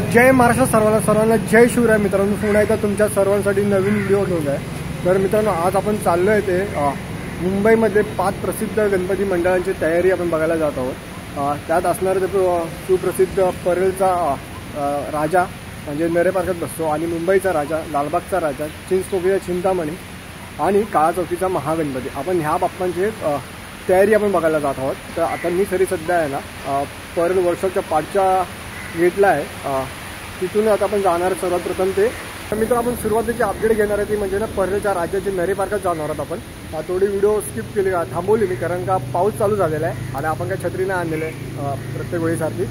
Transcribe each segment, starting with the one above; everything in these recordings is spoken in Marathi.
जय महाराष्ट्र सर्वांना जय शिवराय मित्रांनो। पुन्हा एकदा तुमच्या सर्वांसाठी नवीन व्हिडिओ घेऊन आहे। तर मित्रांनो आज आपण चाललो आहे ते मुंबईमध्ये 5 प्रसिद्ध गणपती मंडळांची तयारी आपण बघायला जात आहोत। त्यात असणारे ते सुप्रसिद्ध परळचा राजा म्हणजे नरे पार्कात बसतो आणि मुंबईचा राजा, लालबागचा राजा, चिंचपोकळीचा चिंतामणी आणि काळा चौकीचा महागणपती, आपण ह्या बाप्पांची तयारी आपण बघायला जात आहोत। तर आता मी तरी सध्या आहे ना परळ वर्कशॉपच्या पाठच्या गेटला आहे, तिथून आता आपण जाणार सर्वात प्रथम ते। तर मित्र आपण सुरुवातीची अपडेट घेणार आहे ती म्हणजे ना परळच्या राजाचे नरे पार्कात जाणार आहोत आपण। थोडी व्हिडिओ स्किप केली, थांबवली मी, कारण का पाऊस चालू झालेला आहे आणि आपण काही छत्री नाही आणलेलं आहे प्रत्येक वेळीसारखी।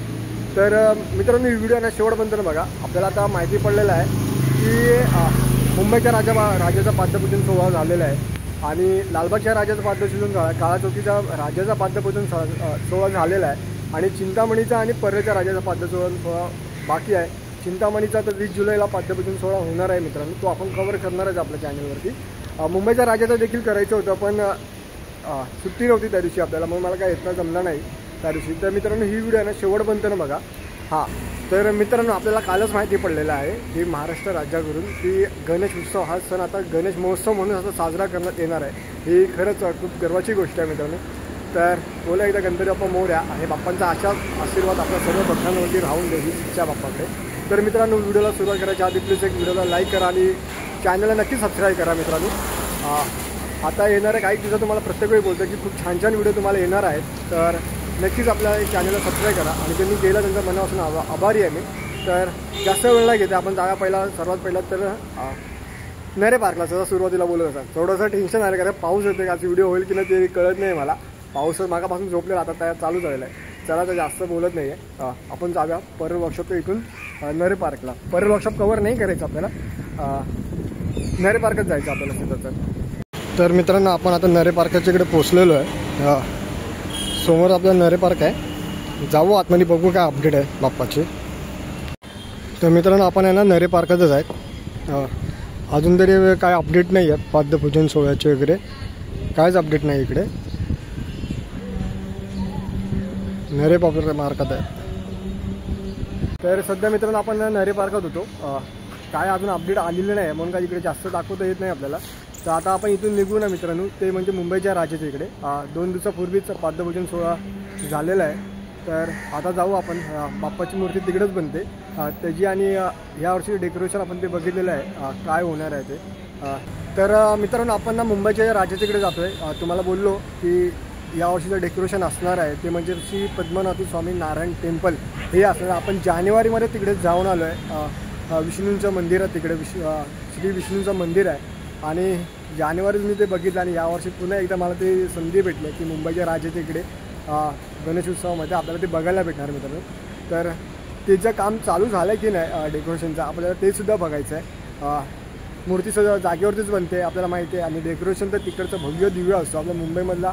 तर मित्रांनो ही व्हिडिओ ना शेवटपर्यंत बघा। आपल्याला आता माहिती पडलेलं आहे की मुंबईच्या राजाचा पाद्यपूजन सोहळा झालेला आहे आणि लालबागच्या राजाचा पाद्यपूजन झाला, काळा चौकीचा राजाचा पाद्यपूजन सोहळा झालेला आहे आणि चिंतामणीचा आणि परळच्या राजाचा पाद्यपूजन सोहळा बाकी आहे। चिंतामणीचा तर 20 जुलैला पाद्यपूजन सोहळा होणार आहे मित्रांनो, तो आपण कव्हर करणारच आपल्या चॅनलवरती। मुंबईच्या राजाचं देखील करायचं होतं पण सुट्टी नव्हती त्या दिवशी आपल्याला, मग मला काय येतं जमलं नाही त्या दिवशी। तर मित्रांनो ही व्हिडिओ आहे ना शेवटपर्यंत ना बघा। हां तर मित्रांनो आपल्याला कालच माहिती पडलेलं आहे की महाराष्ट्र राज्याकडून की गणेश उत्सव हा सण आता गणेश महोत्सव म्हणून असं साजरा करण्यात येणार आहे। ही खरंच खूप गर्वाची गोष्ट आहे मित्रांनो। तर बोला एकदा गणपती बाप्पा मोरया आणि बाप्पांचा आशीर्वाद आपल्या सर्व भक्तांवरती राहून द्यावी इच्छा बाप्पाकडे। तर मित्रांनो व्हिडिओला सुरुवात करायच्या आधी प्लीज एक व्हिडिओला लाईक करा आणि चॅनलला नक्की सबस्क्राईब करा मित्रांनो। आता येणाऱ्या काही दिवसात तुम्हाला प्रत्येक वेळी बोलतो की खूप छान छान व्हिडिओ तुम्हाला येणार आहेत, तर नक्कीच आपल्या चॅनलला सबस्क्राईब करा आणि त्यांनी केलं त्यांच्या मनापासून आभारी आहे मी। तर जास्त वेळ नाही घेते आपण जागा सर्वात पहिला तर नरे पार्कला जसं सुरुवातीला बोलत असतात। थोडंसं टेन्शन आलं कारण पाऊस येते का व्हिडिओ होईल की नाही ते कळत नाही मला। पाऊस मागापासून झोपलेला आता तयार चालू झालेला आहे। चला तर जास्त बोलत नाही आहे, आपण जाऊया परळ वर्कशॉप इथून नरे पार्कला। परळ वर्कशॉप कव्हर नाही करायचं आपल्याला, नरे पार्कात जायचं आपल्याला तिथं। तर मित्रांनो आपण आता नरे पार्काच्या इकडे पोचलेलो आहे। समोर आपला नरे पार्क आहे, जाऊ आतमध्ये बघू काय अपडेट आहे बाप्पाची। तर मित्रांनो आपण आहे ना नरे पार्कातच आहेत, अजून तरी काय अपडेट नाही आहे पाद्यपूजन सोहळ्याचे वगैरे, कायच अपडेट नाही इकडे। नरे पार्कात आहे तर सध्या मित्रांनो आपण नरे पार्कात होतो, काय अजून अपडेट आलेलं नाही म्हणून काय इकडे जास्त दाखवता येत नाही आपल्याला। तर आता आपण इथून निघू ना मित्रांनो, ते म्हणजे मुंबईच्या राजाच्या इकडे 2 दिवसापूर्वीच पाद्यपूजन सोहळा झालेला आहे। तर आता जाऊ आपण, बाप्पाची मूर्ती तिकडेच बनते त्याची आणि यावर्षी डेकोरेशन आपण ते बघितलेलं आहे काय होणार आहे ते। तर मित्रांनो आपण ना मुंबईच्या राजाच्या इकडे जातो आहे। तुम्हाला बोललो की यावर्षीचं डेकोरेशन असणार आहे ते म्हणजे श्री पद्मनाथ स्वामी नारायण टेम्पल हे असणार। आपण जानेवारीमध्ये तिकडे जाऊन आलो आहे, विष्णूंचं मंदिर आहे तिकडे, श्री विष्णूंचं मंदिर आहे आणि जानेवारीत मी ते बघितलं आणि यावर्षी पुन्हा एकदा मला ते संधी भेटली की मुंबईच्या राजाच्या इकडे गणेश उत्सवामध्ये आपल्याला ते बघायला भेटणार मित्रांनो। तर त्याचं काम चालू झालं की नाही डेकोरेशनचं आपल्याला ते सुद्धा बघायचं आहे। मूर्ती सगळं जागेवरतीच बनते आपल्याला माहिती आहे आणि डेकोरेशन तर तिकडचं भव्य दिव्य असतो। आपल्या मुंबईमधला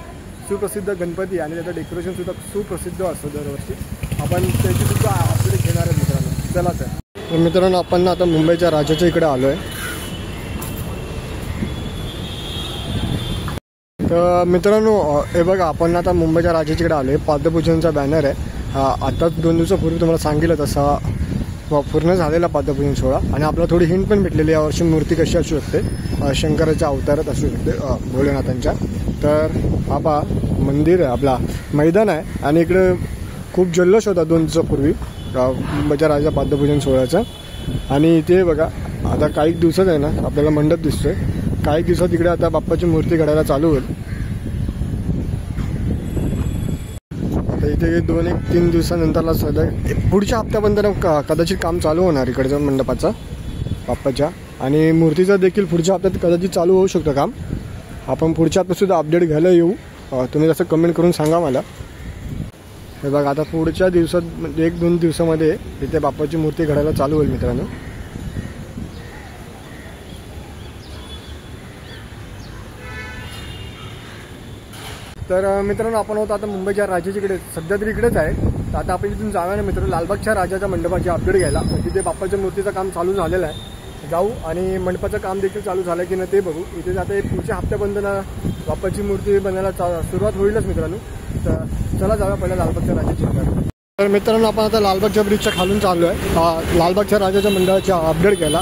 सुप्रसिद्ध गणपती आणि त्याचं डेकोरेशनसुद्धा सुप्रसिद्ध असतं दरवर्षी, आपण त्याचीसुद्धा अपडेट घेणार आहे मित्रांनो। चला तर मित्रांनो आपण ना आता मुंबईच्या राजाच्या इकडे आलो आहे। तर मित्रांनो हे बघा आपण आता मुंबईच्या राजाच्या इकडे आलो आहे, पाद्यपूजनचा बॅनर आहे। आताच 2 दिवसापूर्वी तुम्हाला सांगितलं तसा पूर्ण झालेला पाद्यपूजन सोहळा आणि आपल्याला थोडी हिंट पण भेटलेली यावर्षी मूर्ती कशी असू शकते, शंकराच्या अवतारात असू शकते भोलेनाथांच्या। तर हा पहा मंदिर आहे, आपला मैदान आहे आणि इकडे खूप जल्लोष होता 2 दिवसापूर्वी मुंबईच्या राजा पाद्यपूजन सोहळ्याचा। आणि इथे बघा आता काही दिवसात आहे ना आपल्याला मंडप दिसतोय, काही दिवसात इकडे आता बाप्पाची मूर्ती घडायला चालू होईल। आता इथे 2-3 दिवसानंतरला सध्या पुढच्या हप्त्यापर्यंत कदाचित काम चालू होणार इकडच्या मंडपाचा बाप्पाच्या, आणि मूर्तीचा देखील पुढच्या हप्त्यात कदाचित चालू होऊ शकतं काम। आपण पुढच्या हप्त्यात सुद्धा अपडेट घ्यायला येऊ, तुम्ही जसं कमेंट करून सांगा मला। हे बघा आता पुढच्या दिवसात म्हणजे 1-2 दिवसामध्ये इथे बाप्पाची मूर्ती घडायला चालू होईल मित्रांनो। तर मित्रांनो आपण होतो आता मुंबईच्या राजाच्या इकडे, सध्या तरी इकडेच आहे। तर आता आपण इथून जाऊया ना मित्रांनो लालबागच्या राजाच्या मंडपाची अपडेट घ्यायला, तिथे बाप्पाच्या मूर्तीचं काम चालू झालेलं आहे। जाऊ आणि मंडपाचं काम देखील चालू झालं की नाही ते बघू। इथे जाते पुढच्या हप्त्यापर्यंत ना बाप्पाची मूर्ती बनायला सुरुवात होईलच मित्रांनो। तर चला जाऊया पहिल्या लालबागच्या राजाच्या इकडे। तर मित्रांनो आपण आता लालबागच्या ब्रिजच्या खालून चाललो आहे लालबागच्या राजाच्या मंडळाच्या अपडेट केला.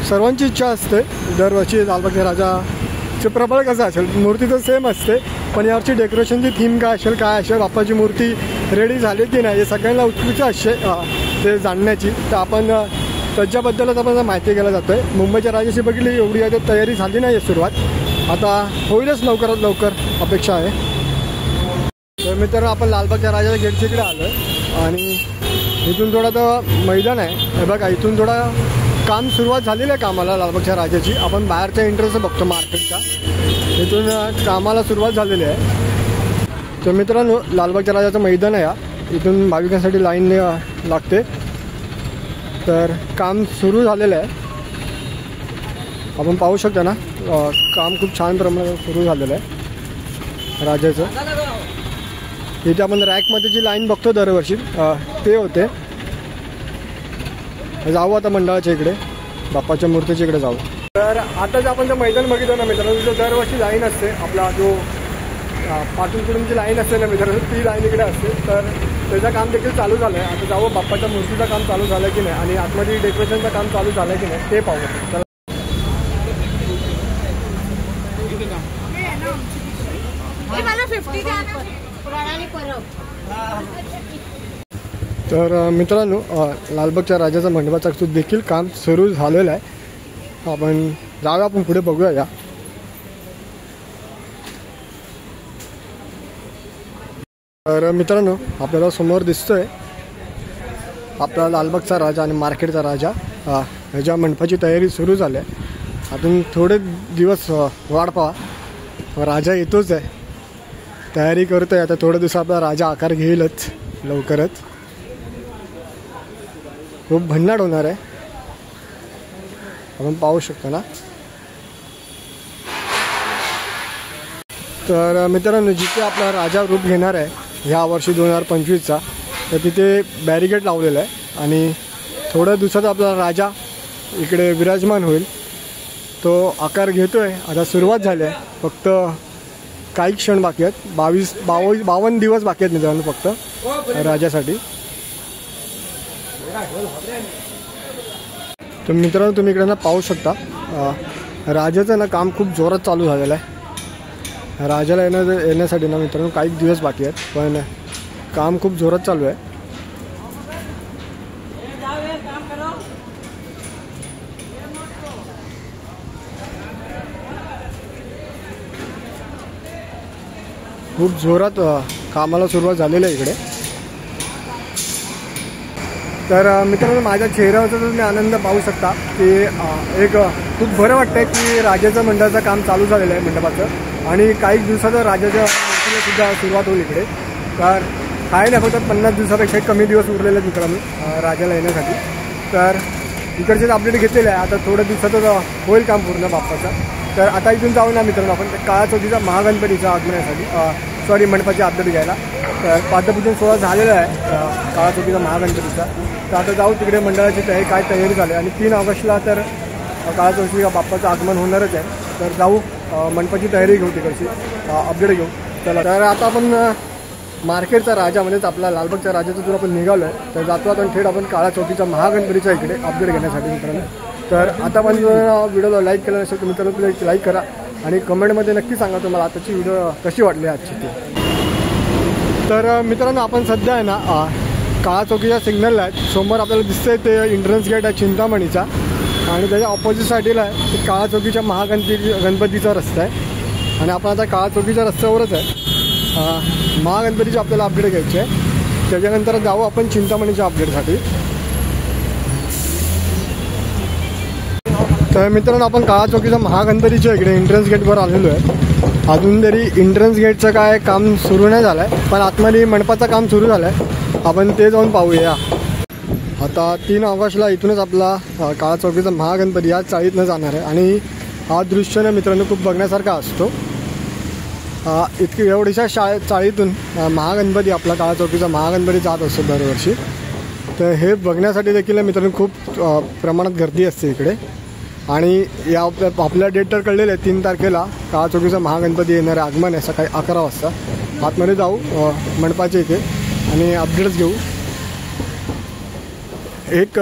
सर्वांची इच्छा असते दरवर्षी लालबागच्या राजाचे प्रबळ कसं असेल, मूर्ती तर सेम असते पण यावर्षी डेकोरेशनची थीम काय असेल बाप्पाची मूर्ती रेडी झाली की नाही हे सगळ्यांना उत्सुकता असते ते जाणण्याची. तर आपण त्याच्याबद्दलच आपण माहिती घ्यायला जातो आहे. मुंबईच्या राजाची बघितली एवढी आहे तयारी झाली नाही आहे सुरुवात, आता होईलच लवकरात लवकर अपेक्षा आहे. तर मित्रांनो आपण लालबागच्या राजाच्या गेटच्या इकडे आलो आहे आणि इथून थोडा तर मैदान आहे. हे बघा इथून थोडा काम सुरुवात झालेलं आहे कामाला लालबागच्या राजाची. आपण बाहेरच्या एंट्रन्स बघतो मार्केटचा, इथून कामाला सुरुवात झालेली आहे. तर मित्रांनो लालबागच्या राजाचं मैदान आहे, इथून भाविकांसाठी लाईन लागते. तर काम सुरू झालेलं आहे, आपण पाहू शकता ना. काम खूप छान प्रमाणात सुरू झालेलं आहे राजाचं. इथे आपण रॅकमध्ये जी लाईन बघतो दरवर्षी ते होते. जाऊ आता मंडळाच्या इकडे, बाप्पाच्या मूर्तीच्या इकडे जाऊ. तर आता जे आपण जे मैदान बघितलं ना मित्रांनो, तिथं दरवर्षी लाईन असते. आपला जो पाठून लाईन असते ना मित्रांनो, ती लाईन इकडे असते. तर त्याचं काम देखील चालू झालं आहे. आता जाऊ बाप्पाच्या मूर्तीचं काम चालू झालं की नाही आणि आतमध्ये डेकोरेशनचं काम चालू झालं की नाही ते पाहू. तर मित्रांनो लालबागच्या राजाचा मंडपाचं देखील काम सुरू झालेलं आहे. आपण जाऊया, आपण पुढे बघूया या. तर मित्रांनो आपल्याला समोर दिसतोय आपला लालबागचा राजा आणि मार्केटचा राजा ह्याच्या मंडपाची तयारी सुरू झाली आहे. अजून थोडे दिवस वाट पहा, राजा येतोच आहे, तयारी करतोय. आता थोडे दिवस आपला राजा आकार घेईलच लवकरच. खूप भन्नाट होणार आहे, आपण पाहू शकतो ना. तर मित्रांनो जिथे आपला राजा रूप घेणार आहे ह्या वर्षी 2025चा, तर तिथे बॅरिकेड लावलेलं आहे आणि थोड्या दिवसात आपला राजा इकडे विराजमान होईल. तो आकार घेतोय, आता सुरुवात झाली आहे. फक्त काही क्षण बाकी आहेत, 52 दिवस बाकी आहेत मित्रांनो फक्त राजासाठी. तर मित्रांनो तुम्ही इकडे ना पाहू शकता राजाचं ना काम खूप जोरात चालू झालेलं आहे. राजाला येण्यासाठी ना मित्रांनो काही दिवस बाकी आहेत पण काम खूप जोरात चालू आहे. खूप जोरात कामाला सुरुवात झालेली आहे इकडे. तर मित्रांनो माझ्या चेहऱ्यावरचा तुम्ही आनंद पाहू शकता की एक खूप बरं वाटतंय की राजाचं मंडळाचं काम चालू झालेलं आहे मंडपाचं. आणि काही दिवसात राजाच्या मूर्तीला सुद्धा सुरुवात होईल इकडे. तर काय नाही फक्त 50 दिवसापेक्षा कमी दिवस उरलेले आहेत मित्रांनो राजाला येण्यासाठी. तर इकडचेच अपडेट घेतलेले आहे, आता थोड्या दिवसातच होईल काम पूर्ण बाप्पाचं. तर आता इथून जाऊ ना मित्रांनो आपण काळा चौकीचा महागणपतीचा आगमनासाठी मंडपाचे अपडेट घ्यायला. तर पादपूजन सोहळा झालेला आहे काळा चौकीचा महागणपतीचा. तर आता जाऊ तिकडे मंडळाची काय तयारी झाली आणि 3 ऑगस्टला तर काळा चौकीचा बाप्पाचं आगमन होणारच आहे. तर जाऊ मंडपाची तयारी घेऊ, तिकडची अपडेट घेऊ. चला तर आता आपण मार्केटचा राजा म्हणजेच आपला लालबागच्या राजाचा जो आपण निघालो आहे तर जातो आपण थेट आपण काळा चौकीचा महागणपतीच्या इकडे अपडेट घेण्यासाठी मित्रांनो. तर आता आपण व्हिडिओला लाईक केला नसेल तर मित्रांनो तुम्ही लाईक करा आणि कमेंटमध्ये नक्की सांगा तुम्हाला आताची व्हिडिओ कशी वाटली आजची ती. तर मित्रांनो आपण सध्या आहे ना काळा चौकीच्या सिग्नलला आहे. समोर आपल्याला दिसतंय ते एंट्रन्स गेट आहे चिंतामणीचा आणि त्याच्या ऑपोजिट साईडला आहे ते काळा चौकीच्या गणपतीचा रस्ता आहे. आणि आपण आता काळा चौकीच्या रस्त्यावरच आहे. महागणपतीचे आपल्याला अपडेट घ्यायचे आहे, त्याच्यानंतर जाऊ आपण चिंतामणीच्या अपडेटसाठी. तर मित्रांनो आपण काळा चौकीच्या महागणपतीच्या इकडे एंट्रन्स गेटवर आलेलो आहे. अजून तरी एंट्रन्स गेटचं काय काम सुरू नाही झालं आहे पण आतमध्ये मंडपाचं काम सुरू झालं आहे, आपण ते जाऊन पाहूया. आता 3 ऑगस्टला इथूनच आपला काळा चौकीचा महागणपती या चाळीतनं जाणार आहे आणि हा दृश्य मित्रांनो खूप बघण्यासारखा असतो. इतकी एवढीशा चाळीतून महागणपती आपला काळा चौकीचा महागणपती जात असतो दरवर्षी. तर हे बघण्यासाठी देखील मित्रांनो खूप प्रमाणात गर्दी असते इकडे. आणि या आपल्या डेट तर कळलेलं आहे 3 तारखेला काळा चौकीचा महागणपती येणारे आगमन आहे सकाळी 11 वाजता. आतमध्ये जाऊ मंडपाच्या इथे आणि अपडेट्स घेऊ. एक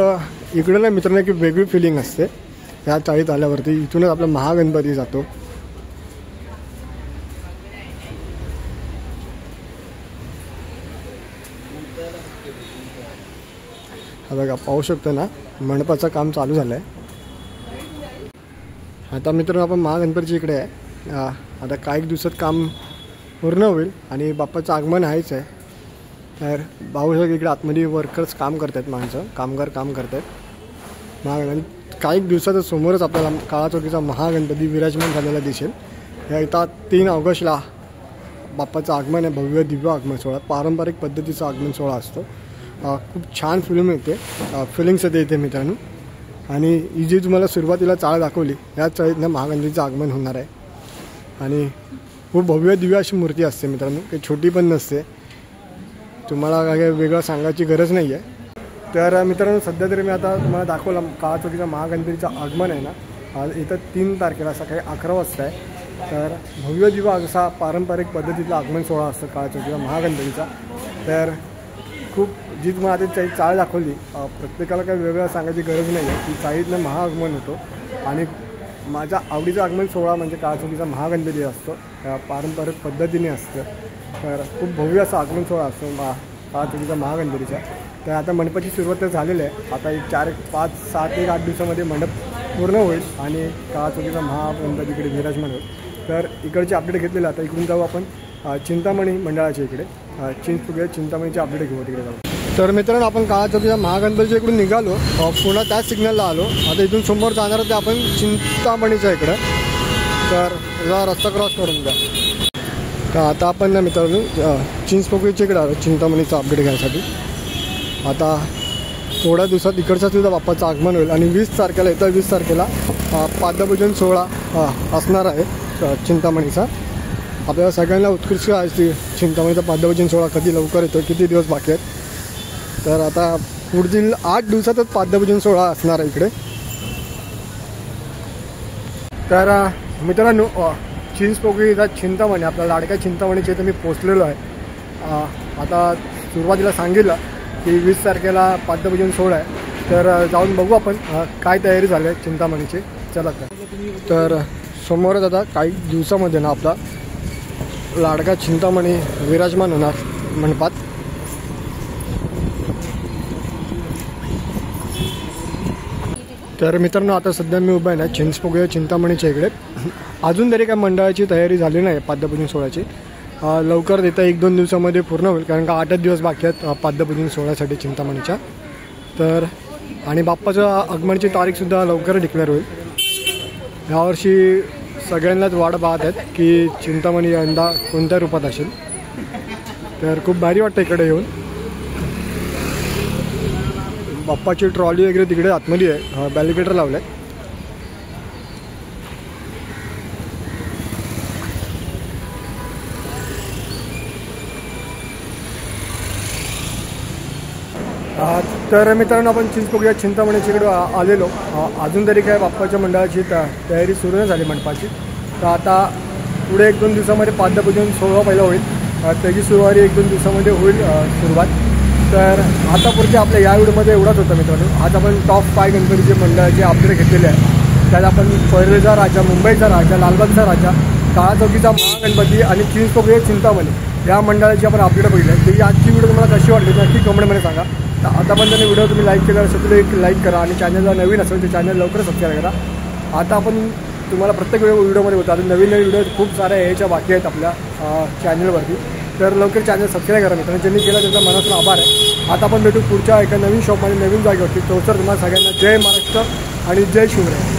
इकडं ना मित्रांनो एक वेगळी फिलिंग असते या चाळीत आल्यावरती. इथूनच आपला महागणपती जातो. हा बघा पाहू शकतो ना, मंडपाचं काम चालू झालं आहे. आता मित्रांनो आपण महागणपतीच्या इकडे आहे. आता काही दिवसात काम पूर्ण होईल आणि बाप्पाचं आगमन आहेच आहे. तर पाहू शकतो इकडे आतमध्ये वर्कर्स काम करत आहेत, माणसं कामगार काम करत आहेत. महागणपती काही दिवसातच समोरच आपल्याला काळा चौकीचा महागणपती विराजमान झालेला दिसेल. या येतात 3 ऑगस्टला बाप्पाचं आगमन आहे. भव्य दिव्य आगमन सोहळा, पारंपरिक पद्धतीचा आगमन सोहळा असतो. खूप छान फिल्म येते, फिलिंग्स येते इथे मित्रांनो. आणि ही जी तुम्हाला सुरुवातीला चाळ दाखवली या चाळीतनं महागणपतीचं आगमन होणार आहे. आणि खूप भव्य दिव्य अशी मूर्ती असते मित्रांनो, काही छोटी पण नसते. तुम्हाला काही वेगळं सांगायची गरज नाही आहे. तर मित्रांनो सध्या तरी मी आता तुम्हाला दाखवला काळा चौकीचा महागणपतीचं आगमन आहे ना, आज येतं 3 तारखेला सकाळी 11 वाजता आहे. तर भव्य दिव्य असा पारंपरिक पद्धतीतला आगमन सोहळा असतो काळा चौकीचा महागणपतीचा. तर खूप जी तुम्हाला आता चाळ दाखवली, प्रत्येकाला काही वेगळं सांगायची गरज नाही आहे की चाळीतनं महाआगमन होतो. आणि माझ्या आवडीचं आगमन सोहळा म्हणजे काळा चौकीचा महागणपती असतो, पारंपरिक पद्धतीने असतं. तर खूप भव्य असा आगमन सोहळा असतो काळा चौकीचा महागणपतीचा. तर आता मंडपाची सुरुवात तर झालेली आहे. आता 4, 5, 7, 1, 8 दिवसामध्ये मंडप पूर्ण होईल आणि काळा चौकीचा महागणपती इकडे विराजमान होईल. तर इकडचे अपडेट घेतलेले. आता इकडून जाऊ आपण चिंतामणी मंडळाच्या इकडे. चिंतामणीचे अपडेट घेऊ तिकडे जाऊ. तर मित्रांनो आपण काळा चौकीच्या महागणपतीच्या इकडून निघालो, पुन्हा त्याच सिग्नलला आलो. आता इथून समोर जाणार ते आपण चिंतामणीच्या इकडं. तर जरा रस्ता क्रॉस करून द्या. तर आता आपण ना मित्रांनो चिंचपोकळीच्या इकडे आलो चिंतामणीचा अपडेट घ्यायसाठी. आता थोड्या दिवसात इकडचा सुद्धा बाप्पाचं आगमन होईल आणि 20 तारखेला येतं 20 तारखेला पाद्यपूजन सोहळा असणार आहे चिंतामणीचा. आपल्याला सगळ्यांना उत्कृष्ट आहे चिंतामणीचा पाद्यपूजन सोहळा कधी लवकर येतो, किती दिवस बाकी आहेत. तर आता पुढील 8 दिवसातच पाद्यपूजन सोहळा असणार आहे इकडे. तर मित्रांनो चिंचपोकळीचा चिंतामणी आपल्या लाडक्या चिंतामणीच्या इथं मी पोचलेलो आहे. आता सुरुवातीला सांगितलं की 20 तारखेला पाद्यपूजन सोहळा आहे. तर जाऊन बघू आपण काय तयारी झाली आहे चिंतामणीची. चला तर समोरच आता काही दिवसामध्ये ना आपला लाडका चिंतामणी विराजमान होणार मंडपात. तर मित्रांनो आता सध्या मी उभा आहे ना चिंचपोकळी चिंतामणीच्या इकडे. अजून तरी काय मंडळाची तयारी झाली नाही पाद्यपूजन सोहळ्याची. लवकर येत्या 1-2 दिवसामध्ये पूर्ण होईल, कारण का 8 दिवस बाकी आहेत पाद्यपूजन सोहळ्यासाठी चिंतामणीच्या. तर आणि बाप्पाच्या आगमनाची तारीखसुद्धा लवकर डिक्लेअर होईल. यावर्षी सगळ्यांनाच वाट पाहत आहेत की चिंतामणी यंदा कोणत्या रूपात असेल. तर खूप भारी वाटतं इकडे येऊन. बाप्पाची ट्रॉली वगैरे तिकडे आतमध्ये आहे, बॅरिकेटर लावलं आहे. तर मित्रांनो आपण चिंचपोकळी चिंतामणीच्या इकडे आलेलो. अजून तरी काय बाप्पाच्या मंडळाची तयारी सुरू नाही झाली मंडपाची. तर आता पुढे 1-2 दिवसामध्ये पाद्यपूजन सोहळा पहिला होईल, त्याची सुरुवात 1-2 दिवसामध्ये होईल सुरुवात. तर आता पुढच्या आपल्या या व्हिडिओमध्ये एवढाच होतं मित्रांनो. आज आपण टॉप 5 गणपतीचे मंडळाचे अपडेट घेतलेले आहे. त्यात आपण पैरेचा राजा, मुंबईचा राजा, लालबागचा राजा, काळा चौकीचा महागणपती आणि चिंचपोकळी चिंतामणी या मंडळाची आपण अपडेट बघितले. तर आजची व्हिडिओ तुम्हाला कशी वाटली नक्की कमेंटमध्ये सांगा. तर आतापर्यंत व्हिडिओ तुम्ही लाईक केला असेल तर एक लाईक करा आणि चॅनलला नवीन असेल तर चॅनल लवकर सबस्क्राईब करा. आता आपण तुम्हाला प्रत्येक व्हिडिओमध्ये होतं अजून नवीन व्हिडिओ खूप साऱ्या यायच्या बाकी आहेत आपल्या चॅनलवरती. तर लवकर चॅनल सबस्क्राईब करा मित्रांनो. ज्यांनी केला त्यांचा मनापासून आभार आहे. आता आपण भेटू पुढच्या एका नवीन शॉपमध्ये नवीन जागेवरती. तो तर तुम्हाला सगळ्यांना जय महाराष्ट्र आणि जय शिवराय.